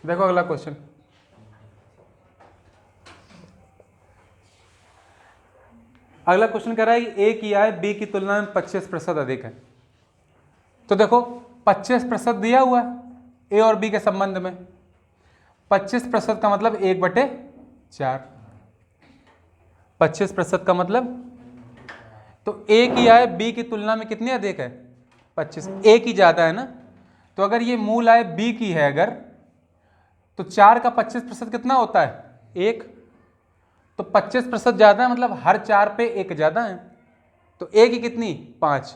देखो अगला क्वेश्चन, अगला क्वेश्चन कह रहा है कि ए की आय बी की तुलना में 25% अधिक है। तो देखो 25% दिया हुआ है ए और बी के संबंध में, 25% का मतलब 1/4, 25% का मतलब, तो ए की आय बी की तुलना में कितनी अधिक है, 25, ए की ज्यादा है ना। तो अगर ये मूल आय बी की है अगर, तो 4 का 25% कितना होता है, 1, तो 25% ज्यादा है, मतलब हर 4 पे 1 ज्यादा है। तो ए की कितनी, 5,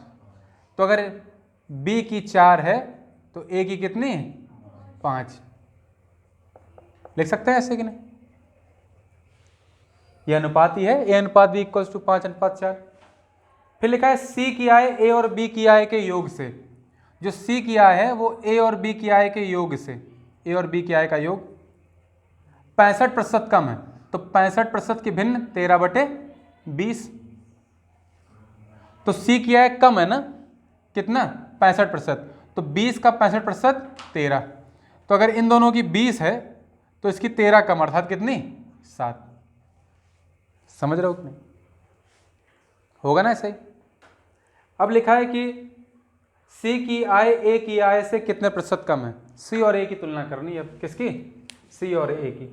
तो अगर बी की 4 है तो ए की कितनी, 5। लिख सकते हैं ऐसे कि नहीं, यह अनुपात ही है, ए अनुपात बी इक्वल्स टू 5:4। फिर लिखा है सी की आय ए और बी की आय के योग से, जो सी की आय है वो ए और बी की आय के योग से, ए और बी की आय का योग 65% कम है। तो 65% की भिन्न 13/20, तो सी की आय कम है ना, कितना, 65%, तो 20 का 65% 13, तो अगर इन दोनों की 20 है तो इसकी 13 कम, अर्थात कितनी, 7। समझ रहे हो कि नहीं, होगा ना ऐसे ही। अब लिखा है कि सी की आय ए की आय से कितने प्रतिशत कम है, सी और ए की तुलना करनी है। अब किसकी, सी और ए की।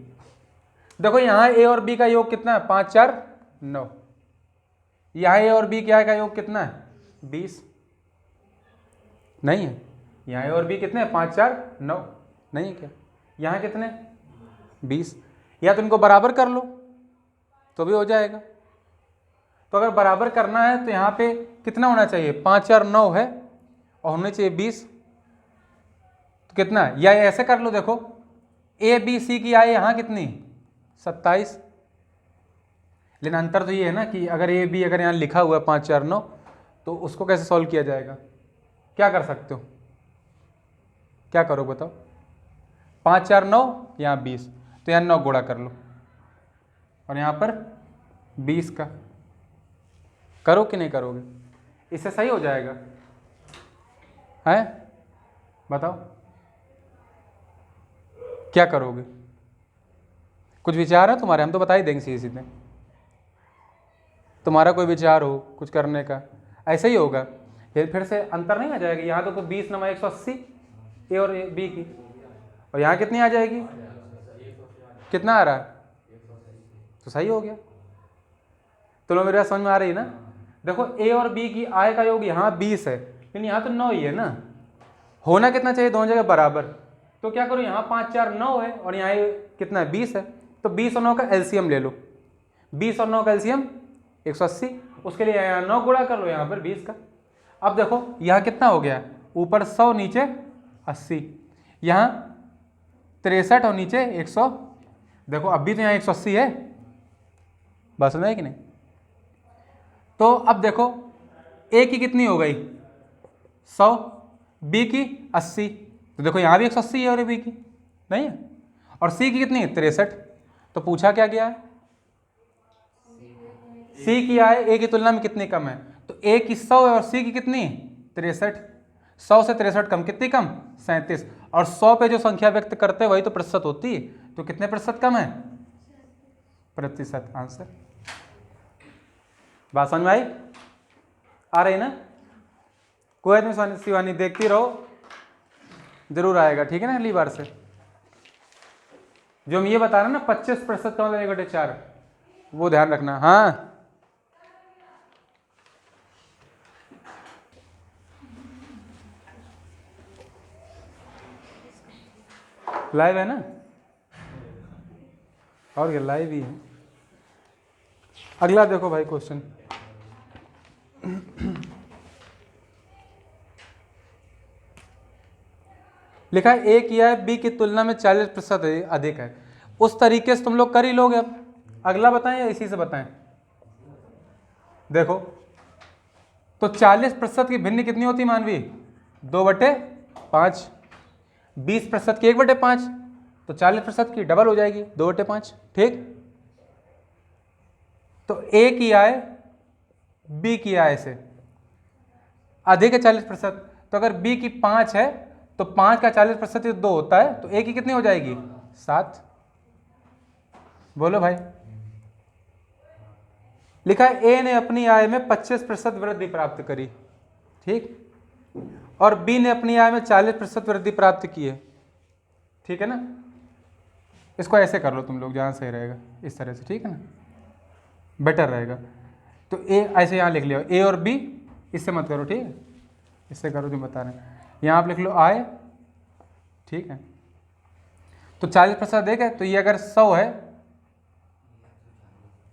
देखो यहां ए और बी का योग कितना है, 5 4 9, यहां ए और बी की आय का योग कितना है, 20, नहीं है, यहाँ ए और बी कितने, 5 4 9, नहीं है क्या, यहाँ कितने, 20, या तो इनको बराबर कर लो तो भी हो जाएगा। तो अगर बराबर करना है तो यहाँ पे कितना होना चाहिए, 5 4 9 है और होने चाहिए 20, तो कितना है, या ऐसे कर लो, देखो ए बी सी की आय यहाँ कितनी, 27, लेकिन अंतर तो ये है ना कि अगर ए बी अगर यहाँ लिखा हुआ है 5 4 9, तो उसको कैसे सॉल्व किया जाएगा, क्या कर सकते हो, क्या करो बताओ, 5 4 9, यहाँ 20, तो यहाँ 9 गुणा कर लो और यहाँ पर 20 का, करो कि नहीं करोगे, इससे सही हो जाएगा है, बताओ क्या करोगे, कुछ विचार है तुम्हारे, हम तो बता ही देंगे सीधे सीधे, तुम्हारा कोई विचार हो कुछ करने का, ऐसे ही होगा, फिर से अंतर नहीं आ जाएगा, यहाँ तो 20 नमा 180 ए और बी की, और यहाँ कितनी आ जाएगी, कितना आ रहा है, तो सही हो गया। तो लो मेरे बात समझ में आ रही है ना। देखो ए और बी की आय का योग यहाँ 20 है, लेकिन यहाँ तो 9 ही है ना, होना कितना चाहिए, दोनों जगह बराबर। तो क्या करो, यहाँ 5 4 9 है और यहाँ कितना है, 20 है, तो 20 और 9 का एलसीएम ले लो, 20 और 9 का एलसीएम 180, उसके लिए यहाँ 9 गुणा कर लो यहाँ पर 20 का। अब देखो यहाँ कितना हो गया, ऊपर 100 नीचे 80, यहाँ 63 और नीचे 100, देखो अभी तो यहाँ 180 है, बात समझ है कि नहीं। तो अब देखो ए की कितनी हो गई 100, बी की 80, तो देखो यहाँ भी 180 है और बी की नहीं है, और सी की कितनी है 63, तो पूछा क्या गया है, सी की आय ए की तुलना में कितनी कम है, तो ए की 100 है और सी की कितनी 63, 100 से 63 कम, कितनी कम 37, और 100 पे जो संख्या व्यक्त करते हैं वही तो प्रतिशत होती है, तो कितने प्रतिशत कम है, प्रतिशत, आंसर। बात समझ में आई, आ रही ना, कोई आदमी शिवानी देखती रहो, जरूर आएगा, ठीक है ना। अगली बार से जो हम ये बता रहे हैं ना 25% का मतलब 1/4, वो ध्यान रखना। हाँ लाइव है ना, और क्या लाइव ही है। अगला देखो भाई क्वेश्चन, लिखा है ए की आय बी की तुलना में 40% अधिक है, उस तरीके से तुम लोग कर ही लोगे। अब अगला बताएं या इसी से बताएं, देखो तो 40% की भिन्न कितनी होती मानवी, 2/5, 20% की 1/5, तो 40% की डबल हो जाएगी 2/5, ठीक। तो ए की आय बी की आय से अधिक है 40%, तो अगर बी की 5 है तो 5 का 40% 2 होता है, तो ए की कितनी हो जाएगी 7। बोलो भाई। लिखा है ए ने अपनी आय में 25% वृद्धि प्राप्त करी, ठीक, और बी ने अपनी आय में 40% वृद्धि प्राप्त की है, ठीक है ना। इसको ऐसे कर लो तुम लोग, जहाँ सही रहेगा इस तरह से, ठीक है ना, बेटर रहेगा। तो ए ऐसे यहाँ लिख लिया, ए और बी, इससे मत करो, ठीक है, इससे करो जो बता रहे हैं। यहाँ आप लिख लो आय, ठीक है। तो 40% देखे, तो ये अगर 100 है,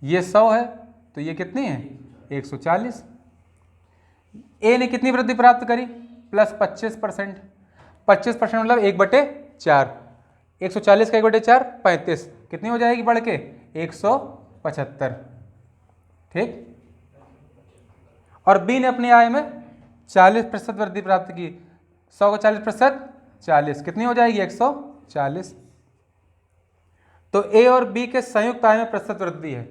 ये 100 है, तो ये कितनी है 140। ए ने कितनी वृद्धि प्राप्त करी प्लस 25%। 25% मतलब 1/4, 140 का 1/4 35, कितनी हो जाएगी बढ़ के 175, ठीक। और बी ने अपनी आय में 40% वृद्धि प्राप्त की, 100 का 40% 40, कितनी हो जाएगी 140। तो ए और बी के संयुक्त आय में प्रतिशत वृद्धि है।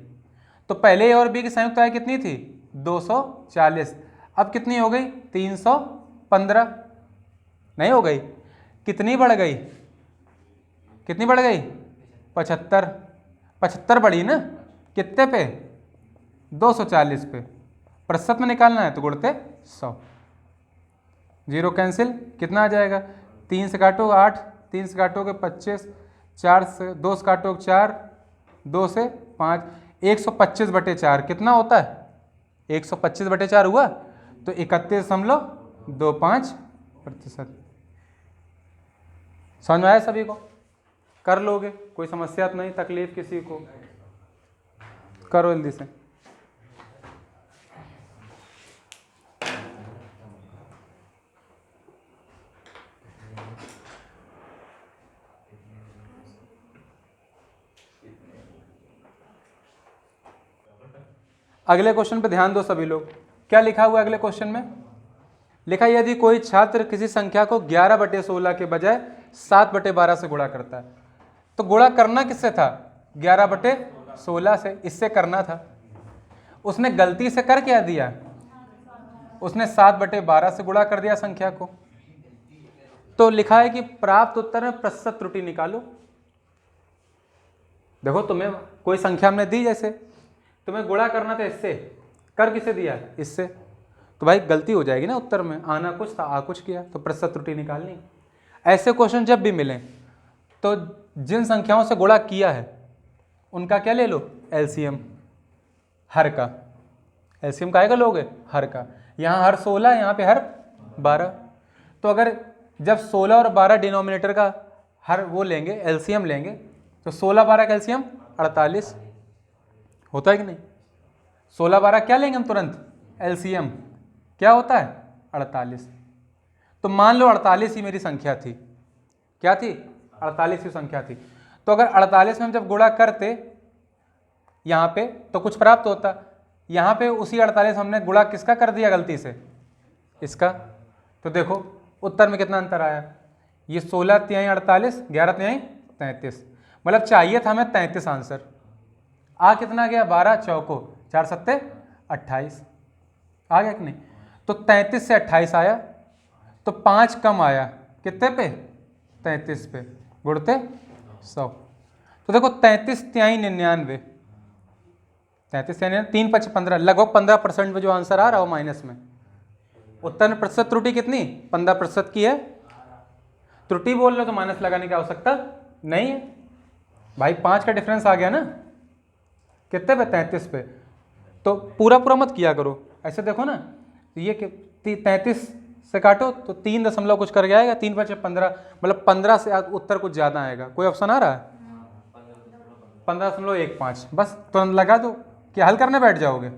तो पहले ए और बी की संयुक्त आय कितनी थी 240, अब कितनी हो गई 315, नहीं हो गई, कितनी बढ़ गई, कितनी बढ़ गई 75, 75 बढ़ी ना, कितने पे 240 पे। प्रतिशत में निकालना है तो गुणते 100, जीरो कैंसिल, कितना आ जाएगा 3 से काटो 8, 3 से काटोगे 25, 4 से 2 से काटोगे 4, 2 से 5, 125/4 कितना होता है 125/4 हुआ, तो 31.25%। समझ में आया सभी को, कर लोगे, कोई समस्या तो नहीं, तकलीफ किसी को, करो जल्दी से। अगले क्वेश्चन पे ध्यान दो सभी लोग, क्या लिखा हुआ है अगले क्वेश्चन में, लिखा यदि कोई छात्र किसी संख्या को 11/16 के बजाय 7/12 से गुणा करता है, तो गुणा करना किससे था 11/16 से, इससे करना था, उसने गलती से कर क्या दिया, उसने 7/12 से गुणा कर दिया संख्या को। तो लिखा है कि प्राप्त उत्तर में प्रतिशत त्रुटि निकालो। देखो तुम्हें कोई संख्या हमने दी, जैसे तुम्हें गुणा करना था इससे, कर किसे दिया इससे, तो भाई गलती हो जाएगी ना उत्तर में, आना कुछ था आ कुछ किया, तो प्रतिशत त्रुटि निकालनी। ऐसे क्वेश्चन जब भी मिलें तो जिन संख्याओं से गुणा किया है उनका क्या ले लो एलसीएम, हर का एलसीएम काहेगा लोगे हर का, यहाँ हर 16, यहाँ पे हर 12। तो अगर जब 16 और 12 डिनोमिनेटर का हर वो लेंगे एलसीएम लेंगे, तो 16-12 का एलसीएम 48 होता है कि नहीं, 16-12 क्या लेंगे हम तुरंत एलसीएम, क्या होता है 48। तो मान लो 48 ही मेरी संख्या थी, क्या थी 48 ही संख्या थी, तो अगर 48 में हम जब गुणा करते यहाँ पे तो कुछ प्राप्त होता, यहाँ पे उसी 48 हमने गुणा किसका कर दिया गलती से, इसका। तो देखो उत्तर में कितना अंतर आया, ये 16 तिहाई 48, 11 तिहाई 33, मतलब चाहिए था हमें 33 आंसर, आ कितना गया 12 चौको 4 सत्ते 28, आ गया कि नहीं। तो 33 से 28 आया, तो 5 कम आया कितने पे 33 पे, गुणते 100। तो देखो 33 तिहाई 99, 33 तिहाई 3 5 15, लगभग 15% में जो आंसर आ रहा है वो माइनस में। उत्तर में प्रतिशत त्रुटि कितनी 15% की है, त्रुटि बोल रहे हो तो माइनस लगाने की आवश्यकता नहीं है भाई, 5 का डिफरेंस आ गया ना, कितने पे 33 पे। तो पूरा पूरा मत किया करो, ऐसे देखो ना, ये 33 से काटो तो 3 दशमलव कुछ करके आएगा, 3 5 15, मतलब 15 से उत्तर कुछ ज़्यादा आएगा। कोई ऑप्शन आ रहा है 15.15, बस तुरंत लगा दो कि हल करने बैठ जाओगे,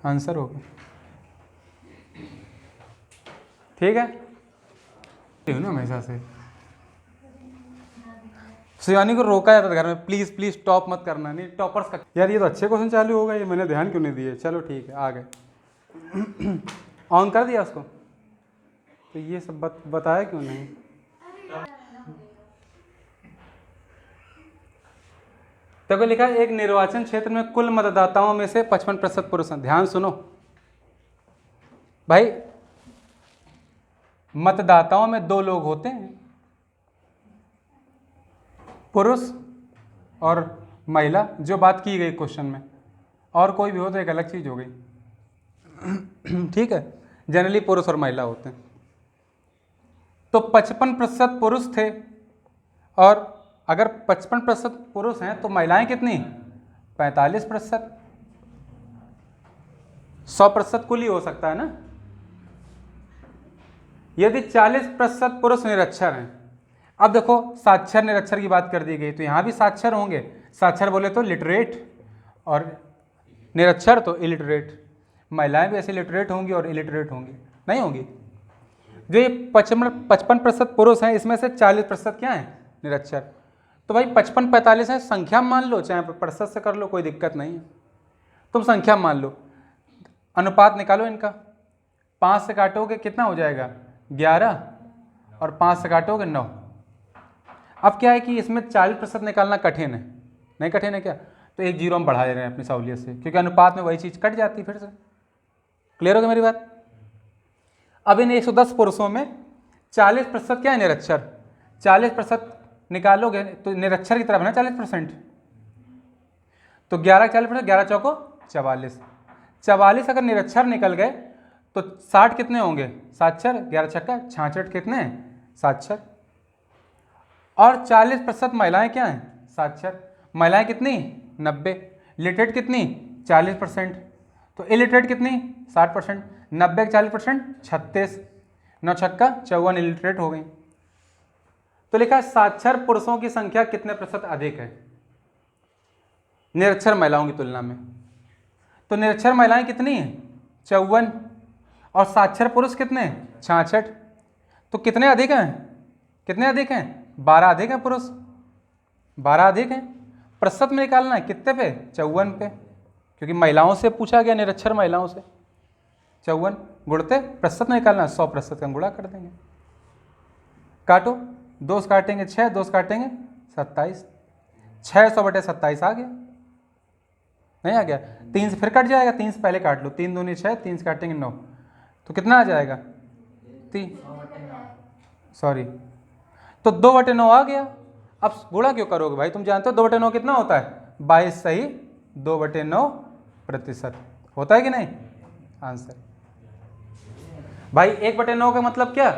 आंसर होगा, ठीक है ना। हमेशा से शिवानी को रोका जाता था घर में, प्लीज प्लीज टॉप मत करना, नहीं टॉपर्स का यार, ये तो अच्छे क्वेश्चन चालू हो गए, ये मैंने ध्यान क्यों नहीं दिए, चलो ठीक है आ गए। ऑन कर दिया उसको, तो ये सब बताया क्यों नहीं। तो लिखा एक निर्वाचन क्षेत्र में कुल मतदाताओं में से 55% पुरुष हैं। ध्यान सुनो भाई, मतदाताओं में 2 लोग होते हैं, पुरुष और महिला, जो बात की गई क्वेश्चन में, और कोई भी हो तो एक अलग चीज हो गई। ठीक है, जनरली पुरुष और महिला होते हैं। तो 55% पुरुष थे, और अगर 55% पुरुष हैं तो महिलाएं कितनी, 45%। 100% कुल ही हो सकता है ना। यदि 40% पुरुष निरक्षर हैं, अब देखो साक्षर निरक्षर की बात कर दी गई, तो यहाँ भी साक्षर होंगे। साक्षर बोले तो लिटरेट, और निरक्षर तो इलिटरेट। महिलाएं भी ऐसे लिटरेट होंगी और इलिटरेट होंगी, नहीं होंगी। जो ये 55% पुरुष हैं, इसमें से 40% क्या है, निरक्षर। तो भाई 55-45 है, संख्या मान लो, चाहे प्रतिशत से कर लो, कोई दिक्कत नहीं है, तुम संख्या मान लो। अनुपात निकालो इनका, 5 से काटोगे कितना हो जाएगा, 11, और 5 से काटोगे 9। अब क्या है कि इसमें 40% निकालना कठिन है, नहीं कठिन है क्या, तो एक जीरो हम बढ़ा दे रहे हैं अपनी सहूलियत से, क्योंकि अनुपात में वही चीज़ कट जाती है फिर से। क्लियर हो गया मेरी बात। अब इन 110 पुरुषों में 40% क्या है, निरक्षर। 40% निकालोगे तो निरक्षर की तरफ है ना 40%, तो 11 40%, 11 चौको 44। 44 अगर निरक्षर निकल गए तो 60 कितने होंगे, साक्षर। 11 छक्का 66 कितने हैं, साक्षर। और 40% महिलाएं क्या हैं, साक्षर। महिलाएं कितनी, 90। लिटरेट कितनी, 40%। तो इलिटरेट कितनी, 60%। 90 का 40%, 36। 9 छक्का 54 इलिटरेट हो गई। तो लिखा है साक्षर पुरुषों की संख्या कितने प्रतिशत अधिक है निरक्षर महिलाओं की तुलना में। तो निरक्षर महिलाएं कितनी हैं, 54, और साक्षर पुरुष कितने हैं, 66। तो कितने अधिक हैं, कितने अधिक हैं, 12 अधिक हैं पुरुष, 12 अधिक हैं। प्रतिशत में निकालना है कितने पे, 54 पे, क्योंकि महिलाओं से पूछा गया, निरक्षर महिलाओं से। 54 गुणते प्रतिशत में निकालना, 100% का गुणा कर देंगे। काटो, 2 से काटेंगे 6, 2 से काटेंगे 27, 600/27 आ गया, नहीं आ गया। 3 से फिर कट जाएगा, 3 से पहले काट लो, 3 दूनी 6, 3 से काटेंगे 9, तो कितना आ जाएगा, 3, सॉरी, तो 2/9 आ गया। अब गुणा क्यों करोगे भाई, तुम जानते हो 2/9 कितना होता है, 22 सही 2/9% होता है कि नहीं आंसर। भाई 1/9 का मतलब क्या,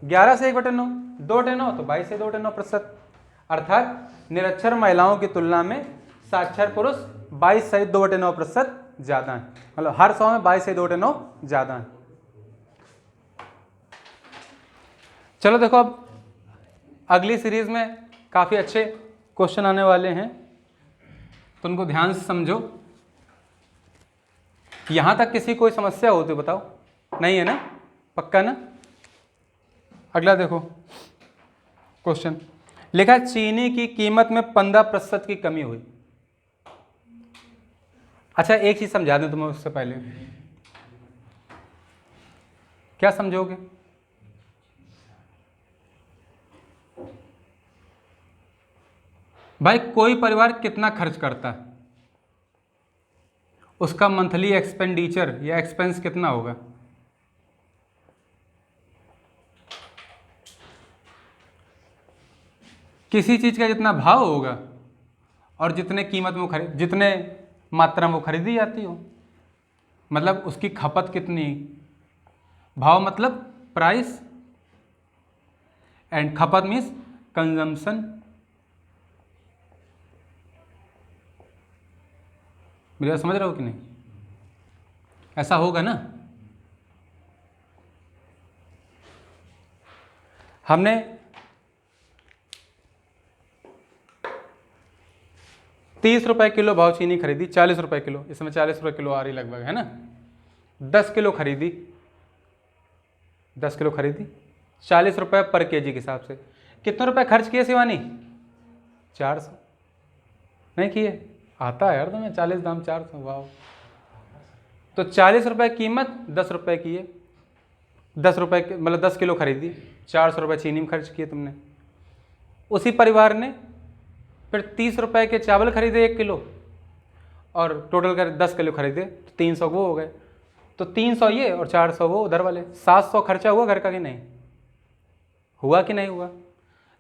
11 से 1/9, 2/9 तो 22 से 2/9%। अर्थात निरक्षर महिलाओं की तुलना में साक्षर पुरुष 22 सहित 2/9% ज्यादा है, मतलब हर 100 में 22 से 2/9 ज्यादा है। चलो देखो, अब अगली सीरीज में काफी अच्छे क्वेश्चन आने वाले हैं, तो उनको ध्यान से समझो। यहां तक किसी कोई समस्या हो तो बताओ, नहीं है ना, पक्का ना। अगला देखो क्वेश्चन, लिखा चीनी की कीमत में 15% की कमी हुई। अच्छा एक चीज समझा दूं तुम्हें उससे पहले, क्या समझोगे, भाई कोई परिवार कितना खर्च करता है, उसका मंथली एक्सपेंडिचर या एक्सपेंस कितना होगा। किसी चीज का जितना भाव होगा और जितने कीमत में वो जितने मात्रा में वो खरीदी जाती हो, मतलब उसकी खपत कितनी। भाव मतलब प्राइस, एंड खपत मीन्स कंजम्पशन। मेरी बात समझ रहे हो कि नहीं, ऐसा होगा ना। हमने 30 रुपए किलो भाव चीनी खरीदी, 40 रुपए किलो, इसमें 40 रुपए किलो आ रही लगभग, है ना। 10 किलो खरीदी, 10 किलो खरीदी, 40 रुपए पर केजी के हिसाब से। कितने रुपए खर्च किए शिवानी, 400 नहीं किए, आता है यार तुम्हें 40 दाम 400, वाह। तो 40 रुपए कीमत, 10 रुपए किए, 10 रुपए मतलब 10 किलो खरीदी, 400 रुपए चीनी में खर्च किए तुमने। उसी परिवार ने फिर 30 रुपए के चावल खरीदे 1 किलो, और टोटल कर 10 किलो खरीदे, तो 300 वो हो गए। तो 300 ये और 400 वो उधर वाले, 700 खर्चा हुआ घर का कि नहीं, हुआ कि नहीं हुआ?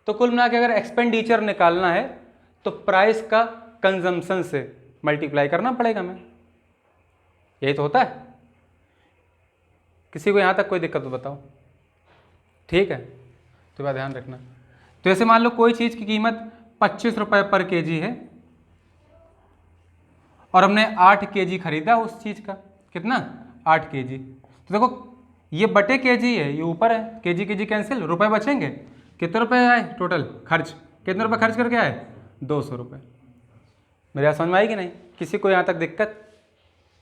तो कुल मिला के अगर एक्सपेंडिचर निकालना है तो प्राइस का कंजम्पशन से मल्टीप्लाई करना पड़ेगा हमें। यही तो होता है। किसी को यहाँ तक कोई दिक्कत तो बताओ, ठीक है? तो बात ध्यान रखना। तो ऐसे मान लो कोई चीज़ की कीमत 25 रुपये पर केजी है और हमने 8 केजी खरीदा उस चीज़ का। कितना? 8 केजी। तो देखो ये बटे केजी है, ये ऊपर है, केजी केजी कैंसिल, रुपए बचेंगे। कितने रुपए आए टोटल खर्च? कितने रुपए खर्च करके आए? 200 रुपये। मेरे यहाँ समझ में आएगी नहीं? किसी को यहाँ तक दिक्कत?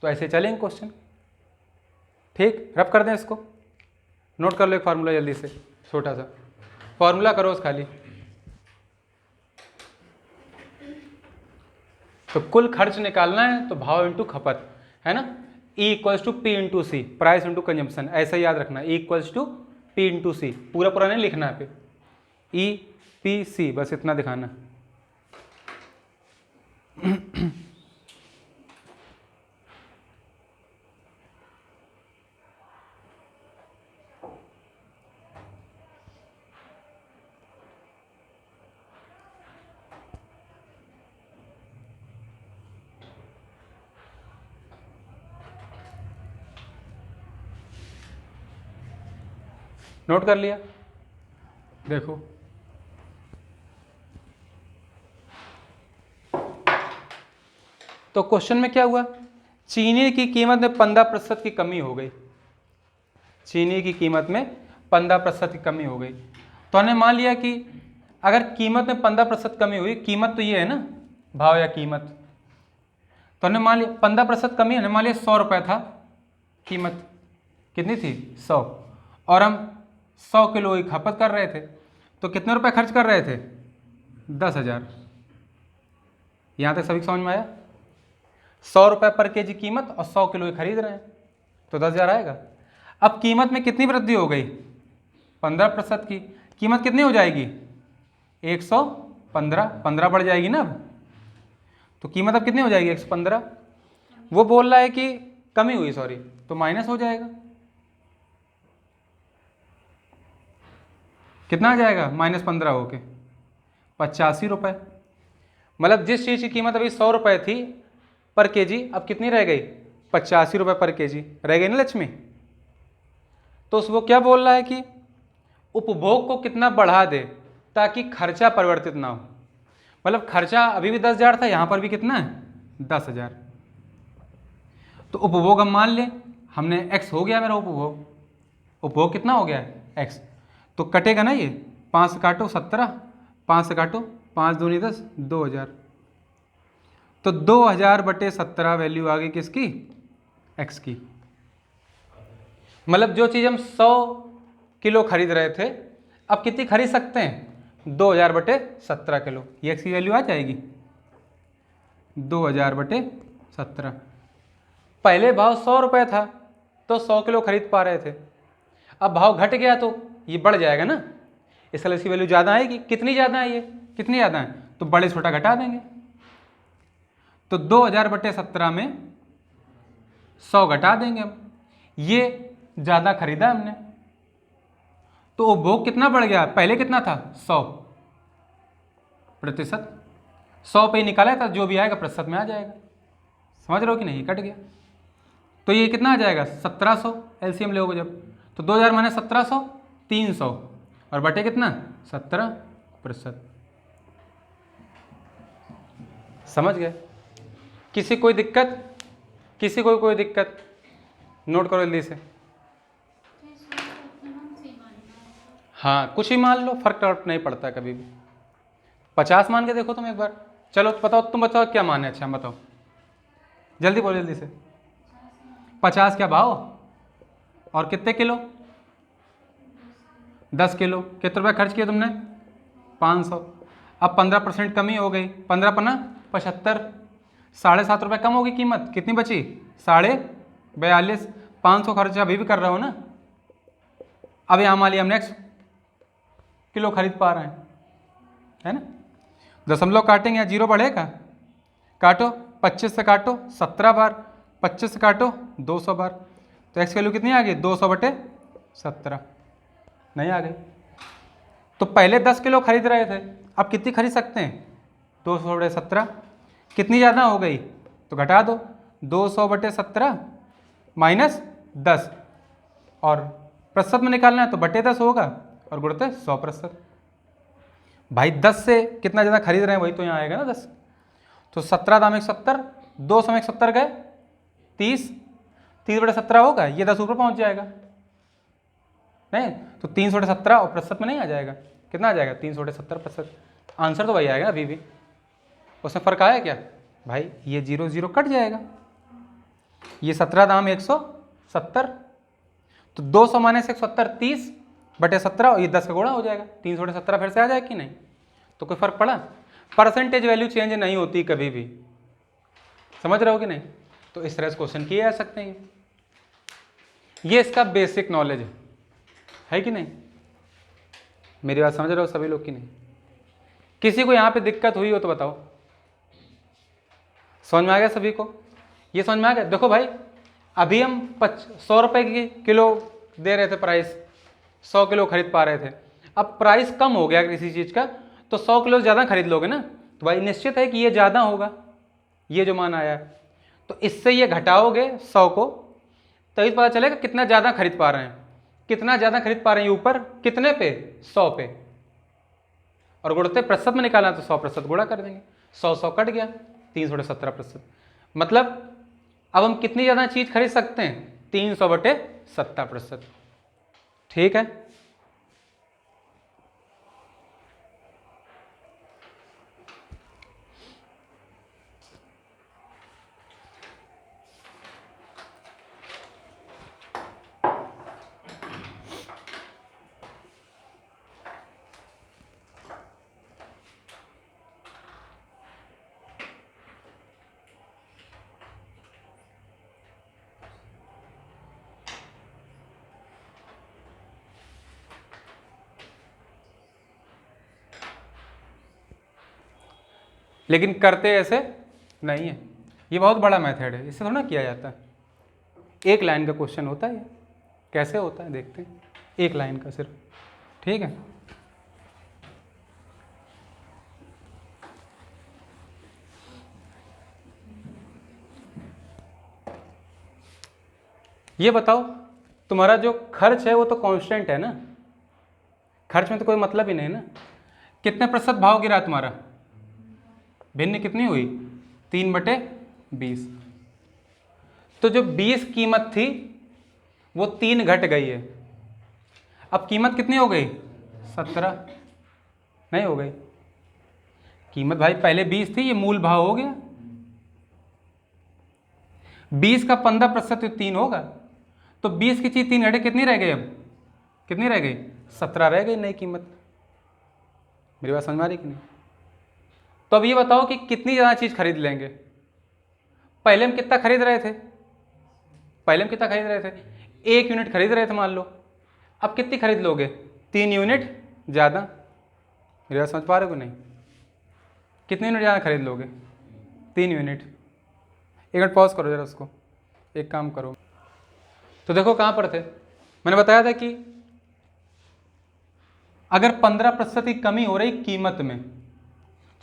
तो ऐसे चलेंगे क्वेश्चन, ठीक? रब कर दें इसको, नोट कर लो एक फार्मूला जल्दी से, छोटा सा फार्मूला करो उस खाली। तो कुल खर्च निकालना है तो भाव इंटू खपत, है ना? E equals to P into C, price into consumption, ऐसा याद रखना। E equals to P into C, पूरा पूरा नहीं लिखना है पे, ई पी सी, बस इतना दिखाना। नोट कर लिया? देखो तो क्वेश्चन में क्या हुआ? चीनी की कीमत में 15% की कमी हो गई। चीनी की कीमत में 15% की कमी हो गई। तो हमने मान लिया कि अगर कीमत में 15% कमी हुई, कीमत तो ये है ना, भाव या कीमत, तो हमने मान लिया 15% कमी, हमने मान लिया 100 रुपये था कीमत। कितनी थी? 100। और हम 100 किलो की खपत कर रहे थे, तो कितने रुपए खर्च कर रहे थे? 10,000। यहाँ तक सभी समझ में आया? 100 रुपये पर केजी कीमत और 100 किलो की खरीद रहे हैं, तो 10,000 आएगा। अब कीमत में कितनी वृद्धि हो गई? 15% की। कीमत कितनी हो जाएगी? 115। 15 बढ़ जाएगी ना अब, तो कीमत अब कितनी हो जाएगी? 115। वो बोल रहा है कि कमी हुई, सॉरी, तो माइनस हो जाएगा। कितना आ जाएगा? -15 होके 85 रुपये। मतलब जिस चीज़ की कीमत अभी 100 रुपये थी पर केजी, अब कितनी रह गई? 85 रुपये पर केजी रह गई ना लक्ष्मी? तो वो क्या बोल रहा है कि उपभोग को कितना बढ़ा दे ताकि खर्चा परिवर्तित ना हो। मतलब खर्चा अभी भी 10,000 था, यहाँ पर भी कितना है? 10,000। तो उपभोग हम मान लें, हमने x हो गया मेरा उपभोग। उपभोग कितना हो गया है? x। तो कटेगा ना ये, 5 से काटो 17, 5 से काटो 5 दूनी 10, 2,000। तो 2,000 बटे 17 वैल्यू आ गई किसकी? x की। मतलब जो चीज़ हम 100 किलो खरीद रहे थे, अब कितनी खरीद सकते हैं? 2,000 बटे 17 किलो। ये x की वैल्यू आ जाएगी 2,000 बटे 17। पहले भाव 100 रुपये था तो 100 किलो खरीद पा रहे थे, अब भाव घट गया तो ये बढ़ जाएगा ना, इसलिए इसकी वैल्यू ज़्यादा आएगी। कितनी ज़्यादा है? ये कितनी ज़्यादा है? तो बड़े छोटा घटा देंगे। तो 2,000 बटे 17 में 100 घटा देंगे हम, ये ज़्यादा खरीदा हमने, तो उपभोग कितना बढ़ गया? पहले कितना था? 100%। 100 पे ही निकाला था, जो भी आएगा प्रतिशत में आ जाएगा। समझ रहे हो कि नहीं? कट गया। तो ये कितना आ जाएगा? 1700 एलसीएम लोगे जब, तो 2,000 माने 1700, 300 और बटे कितना? 17%। समझ गए? किसी कोई दिक्कत? किसी को कोई दिक्कत? नोट करो जल्दी से। हाँ, कुछ ही मान लो, फर्क नहीं पड़ता कभी भी। 50 मान के देखो तुम एक बार। चलो बताओ, तुम बताओ क्या मान है? अच्छा बताओ, जल्दी बोलो जल्दी से। 50 क्या भाव? और कितने किलो? 10 किलो। कितने रुपये खर्च किए तुमने? 500। अब 15% कमी हो गई, 15 पना 75, 7.5 रुपये कम होगी कीमत। कितनी बची? 42.5। 500 खर्चा अभी भी कर रहे हो ना। अब यहाँ मान लिया हम नेक्स्ट किलो खरीद पा रहे हैं, है ना? दशमलव काटेंगे, यहाँ 0 बढ़ेगा, काटो 25 से काटो 17 बार, 25 से काटो 200 बार, तो एक्स वैल्यू कितनी आ गई? 200 बटे 17। नहीं आ गई? तो पहले 10 किलो खरीद रहे थे, अब कितनी खरीद सकते हैं? 200/17। कितनी ज़्यादा हो गई तो घटा दो, 200/17 माइनस 10, और प्रतिशत में निकालना है तो बटे 10 होगा और गुणते 100%। भाई 10 से कितना ज़्यादा खरीद रहे हैं वही तो यहाँ आएगा ना 10। तो 17 दाम 170, 200 में 170 गए 30, 30/17 होगा, ये 10 ऊपर पहुँच जाएगा नहीं, तो 300/17 और प्रतिशत में नहीं आ जाएगा, कितना आ जाएगा? 300/70%। आंसर तो वही आएगा अभी भी, उसमें फ़र्क आया क्या भाई? ये 0 0 कट जाएगा, ये 17 दाम 170, तो 200 माइनस 170 30/17 और ये 10 का गुणा हो जाएगा, 300/17 फिर से आ जाएगा कि नहीं? तो कोई फ़र्क पड़ा? परसेंटेज वैल्यू चेंज नहीं होती कभी भी, समझ रहे हो कि नहीं? तो इस तरह से क्वेश्चन किए जा सकते हैं, ये इसका बेसिक नॉलेज है कि नहीं? मेरी बात समझ रहे हो सभी लोग कि नहीं? किसी को यहाँ पे दिक्कत हुई हो तो बताओ। समझ में आ गया सभी को? ये समझ में आ गया? देखो भाई, अभी हम 100 रुपये की किलो दे रहे थे प्राइस, 100 किलो खरीद पा रहे थे, अब प्राइस कम हो गया किसी चीज़ का तो 100 किलो ज़्यादा खरीद लोगे ना, तो भाई निश्चित है कि ये ज़्यादा होगा, ये जो मान आया है, तो इससे ये घटाओगे 100 को तभी पता चलेगा कितना ज़्यादा खरीद पा रहे हैं। कितना ज़्यादा खरीद पा रहे हैं ऊपर कितने पे? 100 पे, और गुणते प्रतिशत में निकालना तो 100% गुणा कर देंगे, 100 कट गया 300/17%। मतलब अब हम कितनी ज़्यादा चीज़ खरीद सकते हैं? 300/17%। ठीक है, लेकिन करते ऐसे नहीं है, ये बहुत बड़ा मेथड है, इससे थोड़ा ना किया जाता है। एक लाइन का क्वेश्चन होता है ये, कैसे होता है देखते हैं, एक लाइन का सिर्फ। ठीक है, ये बताओ तुम्हारा जो खर्च है वो तो कांस्टेंट है ना, खर्च में तो कोई मतलब ही नहीं ना। कितने प्रतिशत भाव गिरा तुम्हारा? भिन्न कितनी हुई? 3/20। तो जो 20 कीमत थी वो 3 घट गई है, अब कीमत कितनी हो गई? 17 नहीं हो गई? कीमत भाई पहले 20 थी, ये मूल भाव हो गया, 20 का 15% तो 3 होगा, तो 20 की चीज़ 3 घटे कितनी रह गई? अब कितनी रह गई? 17 रह गई नई कीमत। मेरी बात समझ में आ रही कि नहीं? तो अब ये बताओ कि कितनी ज़्यादा चीज़ खरीद लेंगे? पहले हम कितना खरीद रहे थे? पहले हम कितना खरीद रहे थे? 1 यूनिट खरीद रहे थे मान लो, अब कितनी खरीद लोगे? 3 यूनिट ज़्यादा। मेरी बात समझ पा रहे हो कि नहीं? कितने यूनिट ज़्यादा खरीद लोगे? 3 यूनिट। 1 मिनट पॉज करो जरा, उसको एक काम करो। तो देखो कहाँ पर थे, मैंने बताया था कि अगर 15% की कमी हो रही कीमत में,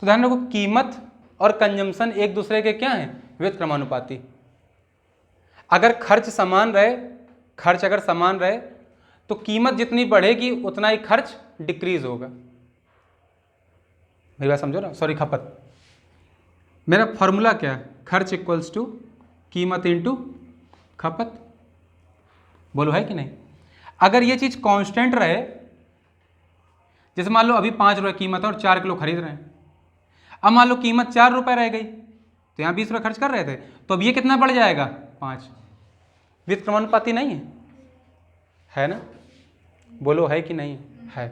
तो ध्यान रखो कीमत और कंजम्पशन एक दूसरे के क्या हैं? विपरीत क्रमानुपाती। अगर खर्च समान रहे, खर्च अगर समान रहे तो कीमत जितनी बढ़ेगी उतना ही खर्च डिक्रीज होगा। मेरी बात समझो ना, सॉरी खपत। मेरा फॉर्मूला क्या है? खर्च इक्वल्स टू कीमत इंटू खपत। बोलो है कि नहीं? अगर ये चीज़ कांस्टेंट रहे, जैसे मान लो अभी 5 रुपये कीमत है और 4 किलो खरीद रहे हैं, अब मान लो कीमत 4 रुपये रह गई, तो यहाँ 20 रुपये खर्च कर रहे थे, तो अब ये कितना बढ़ जाएगा? 5। विपरीत क्रमानुपाती नहीं है ना? बोलो है कि नहीं है?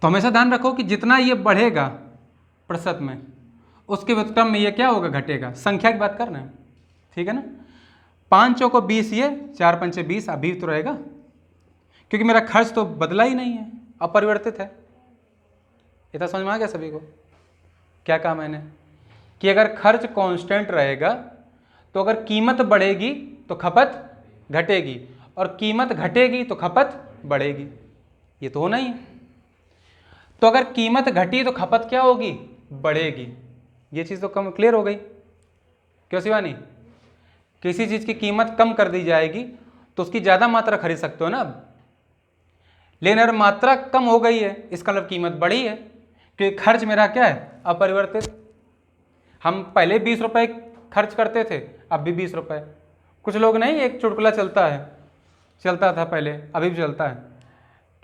तो हमेशा ध्यान रखो कि जितना ये बढ़ेगा प्रतिशत में, उसके व्युत्क्रम में ये क्या होगा? घटेगा। संख्या की बात कर रहे हैं, ठीक है ना? 5 चौको 20, ये 4 पंचे 20 अभी तो रहेगा, क्योंकि मेरा खर्च तो बदला ही नहीं है, अपरिवर्तित है। इतना समझ में आ गया सभी को? क्या कहा मैंने? कि अगर खर्च कांस्टेंट रहेगा तो अगर कीमत बढ़ेगी तो खपत घटेगी, और कीमत घटेगी तो खपत बढ़ेगी। ये तो होना ही है। तो अगर कीमत घटी तो खपत क्या होगी, बढ़ेगी। ये चीज़ तो कम क्लियर हो गई। क्यों शिवानी, किसी चीज़ की कीमत कम कर दी जाएगी तो उसकी ज़्यादा मात्रा खरीद सकते हो ना अब, लेकिन अगर मात्रा कम हो गई है इसका मतलब कीमत बढ़ी है, क्योंकि खर्च मेरा क्या है, अपरिवर्तित। हम पहले 20 रुपये खर्च करते थे, अब भी 20 रुपये। कुछ लोग नहीं, एक चुटकुला चलता था पहले, अभी भी चलता है,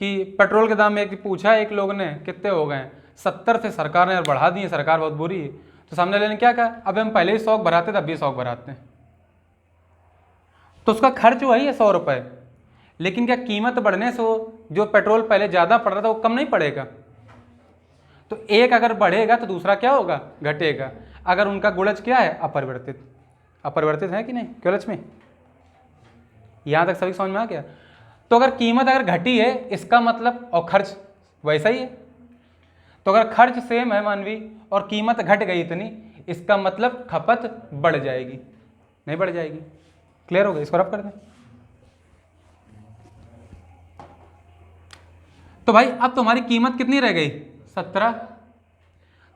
कि पेट्रोल के दाम में एक पूछा एक लोग ने कितने हो गए, 70 से सरकार ने बढ़ा दिए, सरकार बहुत बुरी है। तो सामने वाले ने क्या कहा, अब हम पहले ही 100 भराते थे, अब भी 100 भराते हैं। तो उसका खर्च वही है 100 रुपये, लेकिन क्या कीमत बढ़ने से जो पेट्रोल पहले ज़्यादा पड़ रहा था वो कम नहीं पड़ेगा। तो एक अगर बढ़ेगा तो दूसरा क्या होगा, घटेगा। अगर उनका गुणज क्या है, अपरिवर्तित। अपरिवर्तित है कि नहीं क्यों में, यहाँ तक सभी समझ में आ गया। तो अगर कीमत अगर घटी है इसका मतलब, और खर्च वैसा ही है, तो अगर खर्च सेम है मानवी और कीमत घट गई इतनी, इसका मतलब खपत बढ़ जाएगी, नहीं बढ़ जाएगी। क्लियर हो गया, इसको रब कर दें। तो भाई अब तुम्हारी कीमत कितनी रह गई, 17।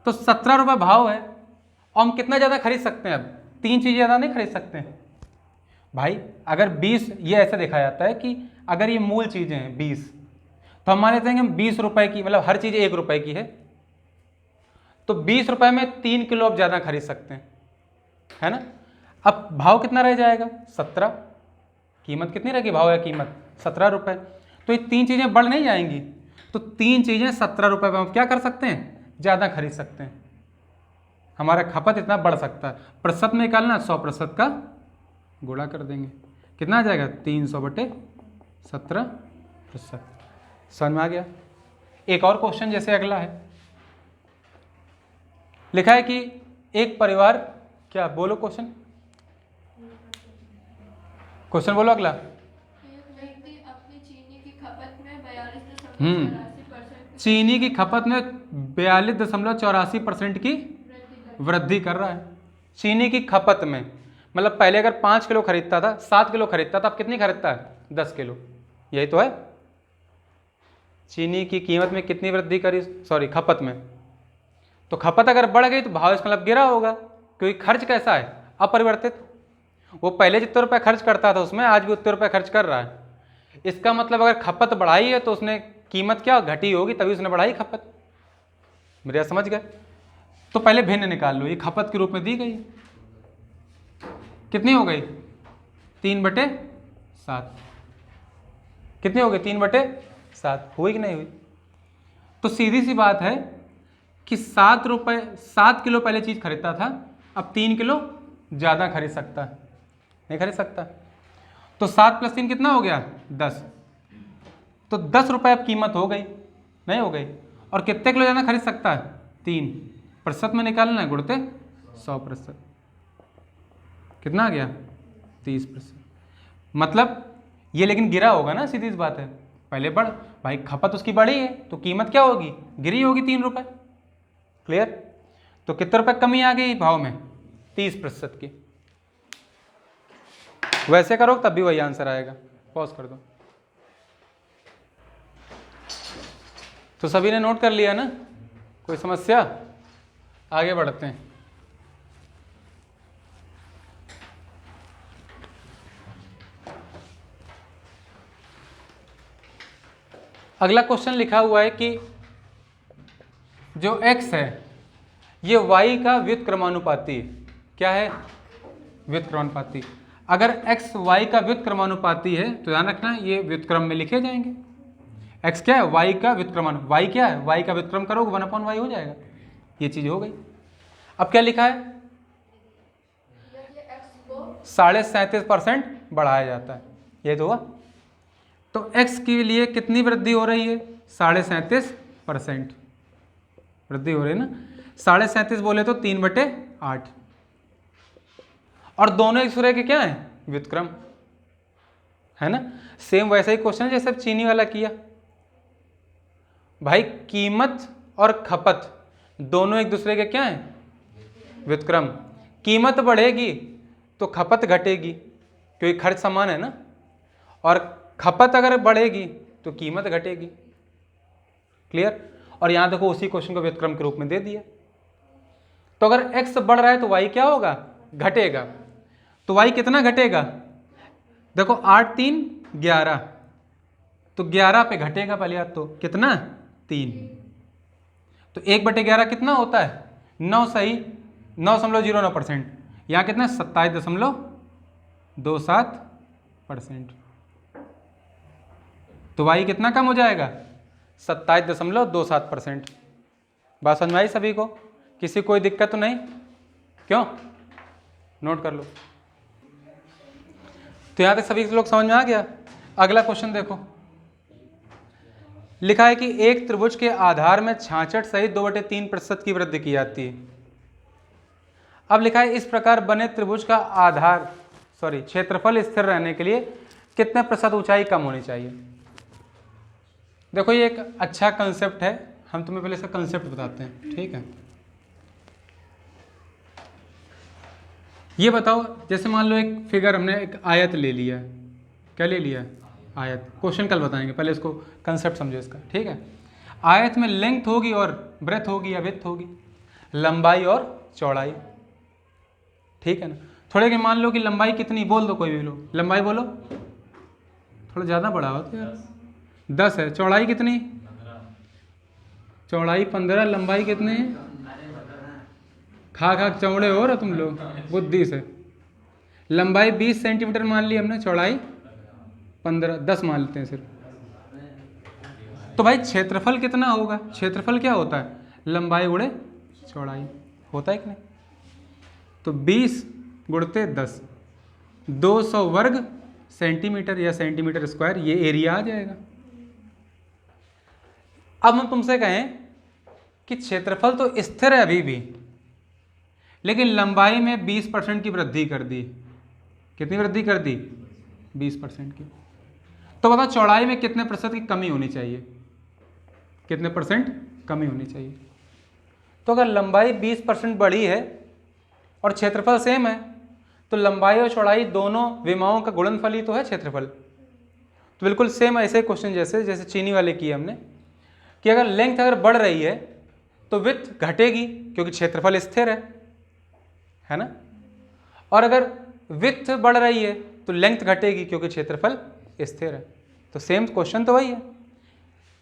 तो 17 रुपये भाव है, और हम कितना ज़्यादा खरीद सकते हैं, अब 3 चीज़ें ज़्यादा नहीं खरीद सकते हैं भाई। अगर 20, ये ऐसे देखा जाता है कि अगर ये मूल चीज़ें हैं 20, तो हम मान लेते हैं कि हम 20 रुपये की, मतलब हर चीज़ 1 रुपये की है, तो 20 रुपये में 3 किलो अब ज़्यादा खरीद सकते हैं, है ना। अब भाव कितना रह जाएगा, 17। कीमत कितनी रहेगी, भाव या कीमत 17 रुपये। तो ये 3 चीज़ें बढ़ नहीं जाएंगी, तो 3 चीज़ें 17 रुपये में हम क्या कर सकते हैं, ज़्यादा खरीद सकते हैं। हमारा खपत इतना बढ़ सकता है। प्रतिशत में निकालना, 100% का गुणा कर देंगे, कितना आ जाएगा, 300/17%। समझ में आ गया। एक और क्वेश्चन जैसे अगला है, लिखा है कि एक परिवार, क्या बोलो क्वेश्चन बोलो अगला। एक व्यक्ति अपनी चीनी की खपत में 42.84% चीनी की खपत में 42.84% की वृद्धि कर रहा है। चीनी की खपत में मतलब पहले अगर 5 किलो खरीदता था, 7 किलो खरीदता था, अब कितनी खरीदता है, 10 किलो। यही तो है, चीनी की कीमत में कितनी वृद्धि करी, सॉरी खपत में। तो खपत अगर बढ़ गई तो भाव इसका मतलब गिरा होगा, क्योंकि खर्च कैसा है, अपरिवर्तित। वो पहले जितने रुपए खर्च करता था उसमें आज भी उतने रुपए खर्च कर रहा है। इसका मतलब अगर खपत बढ़ाई है तो उसने कीमत क्या घटी होगी, तभी उसने बढ़ाई खपत। मेरे समझ गए। तो पहले भिन्न निकाल लो, ये खपत के रूप में दी गई, कितनी हो गई, 3/7। कितनी हो गई, 3/7। हुई कि नहीं हुई। तो सीधी सी बात है कि 7 किलो पहले चीज खरीदता था, अब 3 किलो ज्यादा खरीद सकता है, नहीं खरीद सकता। तो 7 + 3 कितना हो गया, 10। तो 10 रुपये अब कीमत हो गई, नहीं हो गई। और कितने किलो ज्यादा खरीद सकता है, 3। प्रतिशत में निकालना है, गुणते 100%, कितना आ गया, 30%। मतलब ये लेकिन गिरा होगा ना, सीधी सी बात है। पहले बढ़ भाई, खपत उसकी बढ़ी है तो कीमत क्या होगी, गिरी होगी 3 रुपये। क्लियर। तो कितने रुपए कमी आ गई भाव में, 30% की। वैसे करो तब भी वही आंसर आएगा। पॉज कर दो। तो सभी ने नोट कर लिया ना, कोई समस्या, आगे बढ़ते हैं। अगला क्वेश्चन लिखा हुआ है कि जो x है ये y का व्युत्क्रमानुपाती है। क्या है, व्युत्क्रमानुपाती। अगर x y का व्युत्क्रमानुपाती है तो ध्यान रखना ये व्युत्क्रम में लिखे जाएंगे। x क्या है, y का व्युत्क्रमान, y क्या है, y का व्युत्क्रम करोगे 1/y हो जाएगा। ये चीज हो गई। अब क्या लिखा है, 37.5% बढ़ाया जाता है, ये तो हुआ। तो x के लिए कितनी वृद्धि हो रही है, 37.5% वृद्धि हो रही है ना। 37.5 बोले तो 3/8। और दोनों एक दूसरे के क्या है, व्युत्क्रम, है ना। सेम वैसा ही क्वेश्चन जैसे चीनी वाला किया भाई। कीमत और खपत दोनों एक दूसरे के क्या है, व्युत्क्रम। कीमत बढ़ेगी तो खपत घटेगी, क्योंकि खर्च समान है ना। और खपत अगर बढ़ेगी तो कीमत घटेगी। क्लियर। और यहाँ देखो उसी क्वेश्चन को व्युत्क्रम के रूप में दे दिया। तो अगर x बढ़ रहा है तो y क्या होगा, घटेगा। तो y कितना घटेगा, देखो 8 3 11, तो 11 पे घटेगा पहले याद, तो कितना 3, तो 1/11 कितना होता है 9, सही 9.09%। यहाँ कितना 27.27%। तो y कितना कम हो जाएगा 27.27%। बात समझ में आई सभी को, किसी कोई दिक्कत तो नहीं, क्यों, नोट कर लो। तो यहाँ तक सभी लोग समझ में आ गया। अगला क्वेश्चन देखो, लिखा है कि एक त्रिभुज के आधार में 66 सहित 2/3% की वृद्धि की जाती है। अब लिखा है इस प्रकार बने त्रिभुज का आधार क्षेत्रफल स्थिर रहने के लिए कितने प्रतिशत ऊंचाई कम होनी चाहिए। देखो ये एक अच्छा कंसेप्ट है, हम तुम्हें पहले इसका कंसेप्ट बताते हैं, ठीक है। ये बताओ, जैसे मान लो एक फिगर हमने एक आयत ले लिया, क्या ले लिया, आयत। क्वेश्चन कल बताएंगे, पहले इसको कंसेप्ट समझो इसका, ठीक है। आयत में लेंथ होगी और ब्रेथ होगी या विड्थ होगी, लंबाई और चौड़ाई, ठीक है ना। थोड़े के मान लो कि लंबाई कितनी, बोल दो कोई भी लोग, लंबाई बोलो, थोड़ा ज़्यादा बड़ा हो तो यार 10 है। चौड़ाई कितनी, चौड़ाई 15, लंबाई कितनी है, खा चौड़े हो रहे तुम लोग बुद्धि से। लंबाई 20 सेंटीमीटर मान ली हमने, चौड़ाई 10 मान लेते हैं सिर्फ। तो भाई क्षेत्रफल कितना होगा, क्षेत्रफल क्या होता है, लंबाई गुणे चौड़ाई होता है कि नहीं। तो 20 गुणते 10, 200 वर्ग सेंटीमीटर या सेंटीमीटर स्क्वायर, ये एरिया आ जाएगा। अब हम तुमसे कहें कि क्षेत्रफल तो स्थिर है अभी भी, लेकिन लंबाई में 20% की वृद्धि कर दी। कितनी वृद्धि कर दी, 20% की। तो बताओ चौड़ाई में कितने प्रतिशत की कमी होनी चाहिए, कितने परसेंट कमी होनी चाहिए। तो अगर लंबाई 20% बढ़ी है और क्षेत्रफल सेम है, तो लंबाई और चौड़ाई दोनों विमाओं का गुणनफल ही तो है क्षेत्रफल। तो बिल्कुल सेम ऐसे क्वेश्चन जैसे चीनी वाले किए हमने, कि अगर लेंथ अगर बढ़ रही है तो विड्थ घटेगी क्योंकि क्षेत्रफल स्थिर है ना, और अगर विड्थ बढ़ रही है तो लेंथ घटेगी क्योंकि क्षेत्रफल स्थिर है। तो सेम क्वेश्चन तो वही है।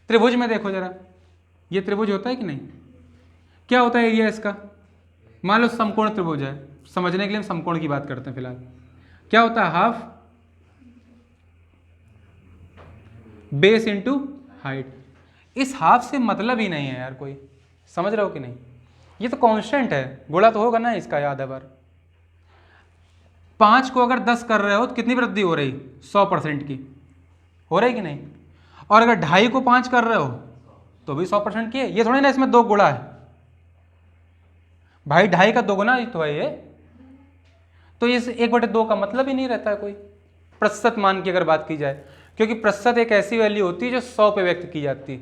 त्रिभुज में देखो जरा, ये त्रिभुज होता है कि नहीं, क्या होता है एरिया इसका। मान लो समकोण त्रिभुज है, समझने के लिए हम समकोण की बात करते हैं फिलहाल। क्या होता है, हाफ बेस इंटू हाइट। इस हाफ से मतलब ही नहीं है यार, कोई समझ रहे हो कि नहीं, ये तो कांस्टेंट है, गुणा तो होगा ना इसका, याद है बार। 5 को अगर 10 कर रहे हो तो कितनी वृद्धि हो रही, 100% की हो रही कि नहीं। और अगर 2.5 को 5 कर रहे हो तो भी 100% की है। ये थोड़ी ना इसमें 2 गुणा है भाई, 2.5 का 2 गुना ही तो है ये। तो इस 1/2 का मतलब ही नहीं रहता है कोई, प्रतिशत मान की अगर बात की जाए, क्योंकि प्रतिशत एक ऐसी वैल्यू होती है जो 100 पे व्यक्त की जाती है,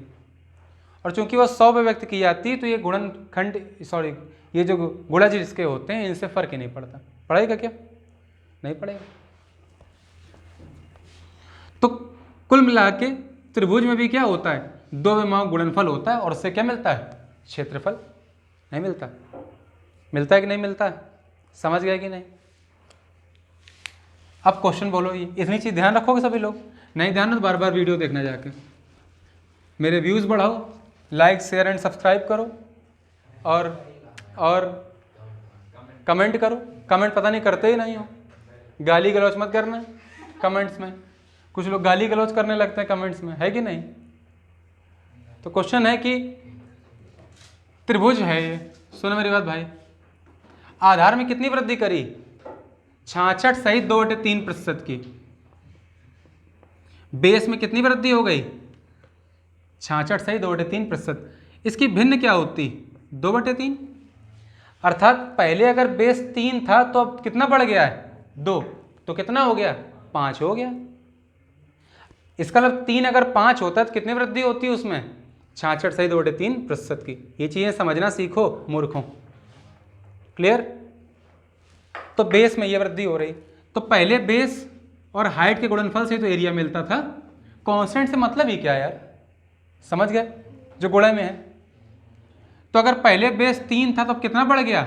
और चूंकि वो 100 पे व्यक्त की जाती है तो ये गुणनखंड ये जो गुणा जिसके होते हैं इनसे फर्क ही नहीं पड़ता। पड़ेगा क्या, नहीं पड़ेगा। तो कुल मिला के त्रिभुज में भी क्या होता है, 2 विमाओं गुणनफल होता है, और उससे क्या मिलता है, क्षेत्रफल। नहीं मिलता, मिलता है कि नहीं मिलता है, समझ गए कि नहीं। अब क्वेश्चन बोलो, ये इतनी चीज ध्यान रखोगे सभी लोग, नहीं ध्यान तो बार बार वीडियो देखना जाके। मेरे व्यूज़ बढ़ाओ, लाइक शेयर एंड सब्सक्राइब करो, और कमेंट करो। कमेंट पता नहीं करते ही नहीं हो, गाली गलौच मत करना कमेंट्स में। कुछ लोग गाली गलौच करने लगते हैं कमेंट्स में, है कि नहीं। तो क्वेश्चन है कि त्रिभुज है ये, सुनो मेरी बात भाई, आधार में कितनी वृद्धि करी, 66 सहित 2/3% की। बेस में कितनी वृद्धि हो गई, 66 सहित 2/3%। इसकी भिन्न क्या होती, 2/3। अर्थात पहले अगर बेस 3 था तो अब कितना बढ़ गया है, 2, तो कितना हो गया, 5 हो गया। इसका मतलब 3 अगर 5 होता है तो कितनी वृद्धि होती है उसमें, 66 सहित 2/3% की। ये चीजें समझना सीखो मूर्खों, क्लियर। तो बेस में ये वृद्धि हो रही, तो पहले बेस और हाइट के गुणनफल से तो एरिया मिलता था, कांस्टेंट से मतलब ही क्या यार, समझ गए, जो गुणा में है। तो अगर पहले बेस 3 था तो अब कितना बढ़ गया,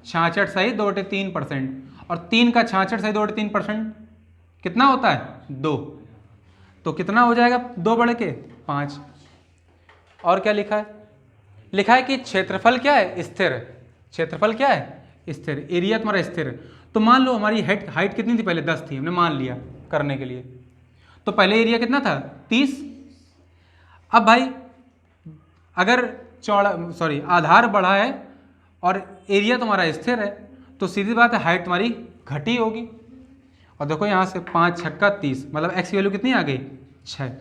66 सही 2/3%, और 3 का 66 सही 2/3% कितना होता है 2, तो कितना हो जाएगा 2 बढ़ के 5। और क्या लिखा है, लिखा है कि क्षेत्रफल क्या है, स्थिर है। क्षेत्रफल क्या है, स्थिर। एरिया तुम्हारा स्थिर है। तो मान लो हमारी हाइट कितनी थी पहले, 10 थी, हमने मान लिया करने के लिए। तो पहले एरिया कितना था 30। अब भाई अगर आधार बढ़ा है और एरिया तुम्हारा स्थिर है तो सीधी बात है हाइट तुम्हारी घटी होगी। और देखो यहाँ से 5 छक्का 30, मतलब एक्स की वैल्यू कितनी आ गई 6।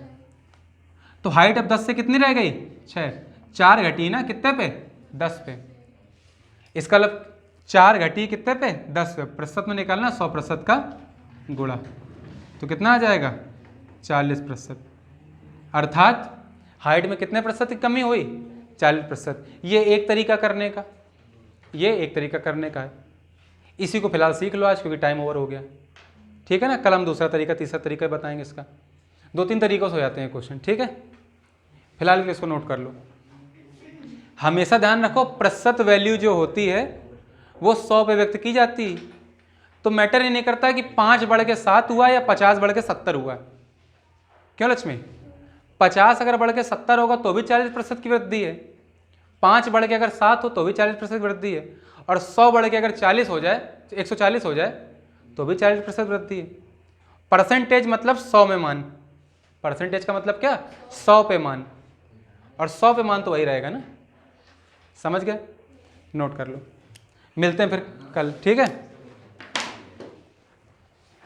तो हाइट अब 10 से कितनी रह गई 6, 4 घटी ना कितने पे 10 पे। इसका मतलब 4 घटी कितने पे 10 पे। प्रतिशत में निकालना 100% का गुणा, तो कितना आ जाएगा 40%। अर्थात हाइट में कितने प्रतिशत की कमी हुई 40%। ये एक तरीका करने का, ये एक तरीका करने का है। इसी को फिलहाल सीख लो आज, क्योंकि टाइम ओवर हो गया। ठीक है ना, कल हम दूसरा तरीका तीसरा तरीका बताएंगे। इसका 2-3 तरीकों से हो जाते हैं क्वेश्चन। ठीक है, फिलहाल के लिए इसको नोट कर लो। हमेशा ध्यान रखो प्रतिशत वैल्यू जो होती है वो 100 पे व्यक्त की जाती। तो मैटर ये नहीं करता कि 5 बढ़ के 7 हुआ या 50 बढ़ के 70 हुआ। क्यों लक्ष्मी, 50 अगर बढ़ के 70 होगा तो भी 40% की वृद्धि है, 5 बढ़ के अगर 7 हो तो भी 40% वृद्धि है, और 100 बढ़ के अगर 40 हो जाए 140 हो जाए तो भी 40% वृद्धि है। परसेंटेज मतलब 100 में मान, परसेंटेज का मतलब क्या 100 पे मान, और 100 पे मान तो वही रहेगा ना। समझ गए, नोट कर लो। मिलते हैं फिर कल, ठीक है।